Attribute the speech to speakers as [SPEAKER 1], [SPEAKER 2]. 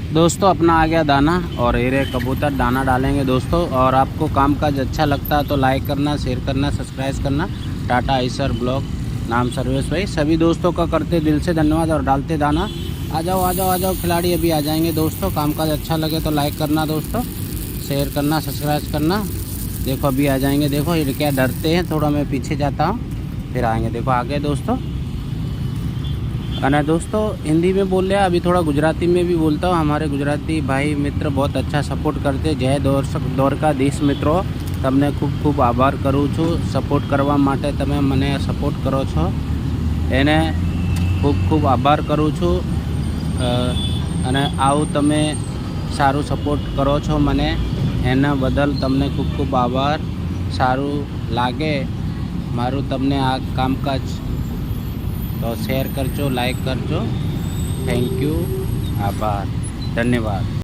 [SPEAKER 1] दोस्तों अपना आ गया दाना और हीरे कबूतर दाना डालेंगे दोस्तों। और आपको कामकाज अच्छा लगता है तो लाइक करना, शेयर करना, सब्सक्राइब करना। टाटा आइसर ब्लॉग नाम सर्वेश भाई सभी दोस्तों का करते दिल से धन्यवाद। और डालते दाना। आ जाओ आ जाओ आ जाओ, खिलाड़ी अभी आ जाएंगे दोस्तों। कामकाज अच्छा लगे तो लाइक करना दोस्तों, शेयर करना, सब्सक्राइब करना। देखो अभी आ जाएंगे। देखो ये क्या डरते हैं, थोड़ा मैं पीछे जाता हूँ फिर आएंगे। देखो आ गए दोस्तों। અને दोस्तों हिंदी में बोल रहे हैं, अभी थोड़ा गुजराती में भी बोलता हूँ। हमारे गुजराती भाई मित्र बहुत अच्छा सपोर्ट करते। जय દ્વારકાધીશ મિત્રો, તમને ખૂબ ખૂબ આભાર કરું છું સપોર્ટ કરવા માટે। તમે મને સપોર્ટ કરો છો એને ખૂબ ખૂબ આભાર કરું છું। અને આવું તમે સારું સપોર્ટ કરો છો મને, એના બદલ તમને ખૂબ ખૂબ આભાર। સારું લાગે મારું તમને આ કામકાજ तो शेयर करजो, लाइक करजो। थैंक यू, आभार, धन्यवाद।